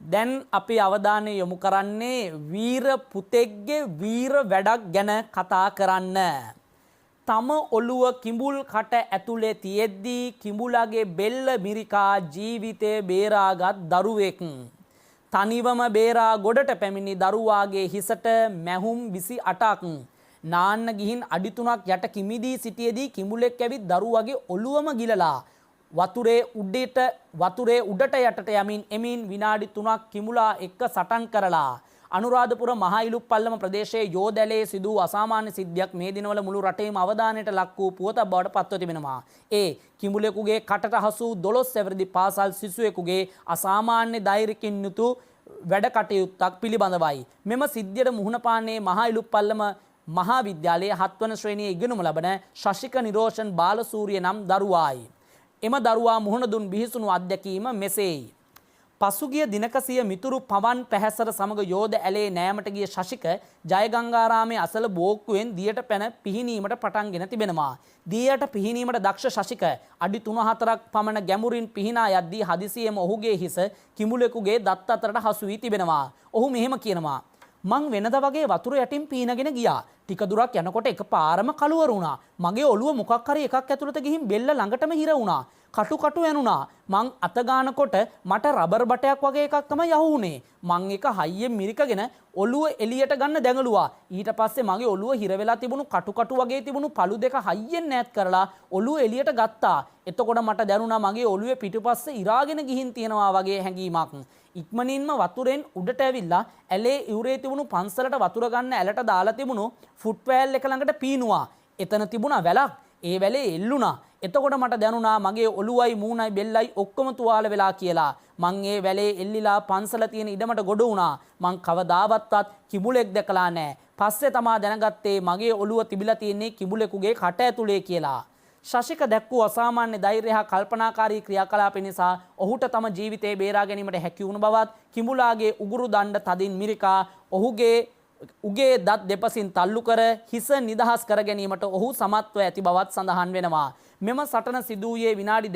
දැන් අපි අවධානය යොමු කරන්නේ වීර පුතෙක්ගේ වීර වැඩක් ගැන කතා කරන්න. තම ඔළුව කිඹුල් කට ඇතුලේ තියෙද්දී කිඹුලාගේ බෙල්ල මිරිකා ජීවිතය බේරාගත් දරුවෙක්. තනිවම බේරා ගොඩට පැමිණි දරුවාගේ හිසට මැහුම් 28ක් නාන්න ගිහින් අඩි 3ක් යට කිමිදී සිටියේදී කිඹුලෙක් ඇවිත් දරුවාගේ ඔළුවම ගිලලා වතුරේ උඩට යටට යමින් විනාඩි 3ක් කිඹුලා එක්ක සටන් කරලා අනුරාධපුර මහා ඉලුප්පල්ලම ප්‍රදේශයේ යෝදැලේ සිදු අසාමාන්‍ය සිද්ධියක් මේ දිනවල මුළු රටේම අවධානයට ලක් වූ පුවතක් බවට පත්ව තිබෙනවා. ඒ කිඹුලෙකුගේ කටට හසු 12 වැරදි පාසල් සිසුවෙකුගේ අසාමාන්‍ය ධෛර්යකින් යුතු වැඩ කටයුත්තක් පිළිබඳවයි. මෙම සිද්ධියට මුහුණ පාන්නේ මහා ඉලුප්පල්ලම මහා විද්‍යාලයේ 7 වන ශ්‍රේණියේ ඉගෙනුම ලබන ශශික නිරෝෂන් බාලසූරිය නම් දරුවායි. එම දරුවා මුහුණ දුන් බිහිසුණු අත්දැකීම මෙසේයි. පසුගිය දිනක සිය මිතුරු පවන් පැහැසර සමග යෝධ ඇලේ නෑමට ගිය ශශික ජයගංගාරාමයේ අසල බෝක්කුවෙන් දියට පැන පිහිනීමට පටන්ගෙන තිබෙනවා. දියට පිහිනීමට දක්ෂ ශශික අඩි 3-4ක් පමණ ගැඹුරින් පිහිනා යද්දී හදිසියෙම ඔහුගේ හිස කිඹුලෙකුගේ දත් අතරට හසු වී තිබෙනවා. ඔහු මෙහෙම කියනවා: මං වෙනද වගේ වතුර යටින් පීනගෙන ගියා. ටික දුරක් යනකොට එකපාරම කළුවර වුණා. මගේ ඔළුව මොකක් හරි එකක් ඇතුළට ගිහින් බෙල්ල ළඟටම හිර වුණා. කටු යනුණා. මං අත ගන්නකොට මට රබර් බටයක් වගේ එකක් තමයි යහුුනේ. මං එක හයියෙන් මිරිකගෙන ඔළුව එළියට ගන්න දැඟලුවා. ඊට පස්සේ මගේ ඔළුව හිර වෙලා තිබුණු කටු වගේ තිබුණු පළු දෙක හයියෙන් ඈත් කරලා ඔළුව එළියට ගත්තා. එතකොට මට දැනුණා මගේ ඔළුවේ පිටුපස්සේ ඉරාගෙන ගිහින් තියනවා වගේ හැඟීමක්. ඉක්මනින්ම වතුරෙන් උඩට ඇවිල්ලා ඇලේ ඉවුරේ තිබුණු පන්සලට වතුර ගන්න ඇලට දාලා තිබුණු ෆුට්වෑල් එක ළඟට පීනුවා. එතන තිබුණා වැලක්. ඒ වැලේ එල්ලුණා. එතකොට මට දැනුණා මගේ ඔළුවයි මූණයි බෙල්ලයි ඔක්කොම තුවාල වෙලා කියලා. මං ඒ වැලේ එල්ලිලා පන්සල තියෙන ඉඩමට ගොඩ වුණා. මං කවදාවත්වත් කිඹුලෙක් දැකලා නැහැ. පස්සේ තමා දැනගත්තේ මගේ ඔළුව තිබිලා තියෙන්නේ කිඹුලෙකුගේ කට ඇතුලේ කියලා. ශශික දැක්වූ අසාමාන්‍ය ධෛර්යය හා කල්පනාකාරී ක්‍රියාකලාප නිසා ඔහුට තම ජීවිතේ බේරා ගැනීමට හැකි වුණ බවත් කිඹුලාගේ උගුරු දණ්ඩ තදින් මිරිකා උගේ දත් දෙපසින් තල්ලු කර හිස නිදහස් කර ගැනීමට ඔහු සමත්ව ඇති බවත් සඳහන් වෙනවා. මෙම සටන සිදු වූයේ විනාඩි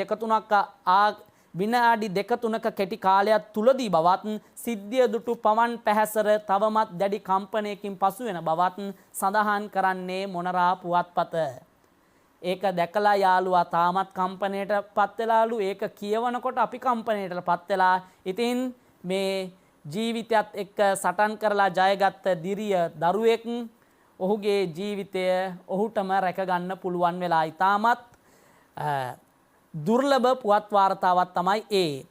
2-3ක කෙටි කාලයක් තුලදී බවත් සිද්ධිය දුටු පවන් පැහැසර තවමත් දැඩි කම්පනයකින් පසු වෙන බවත් සඳහන් කරන්නේ මොනරා පුවත්පත. ඒක දැකලා යාළුවා තාමත් කම්පණයට පත් වෙලාලු. ඒක කියවනකොට අපි කම්පණයට පත් වෙලා. ඉතින් මේ ජීවිතයත් එක්ක සටන් කරලා ජයගත්ත දිරිය දරුවෙක් ඔහුගේ ජීවිතය ඔහුටම රැක ගන්න පුළුවන් වෙලා. ඊටමත් දුර්ලභ පුවත් වාර්තාවක් තමයි ඒ.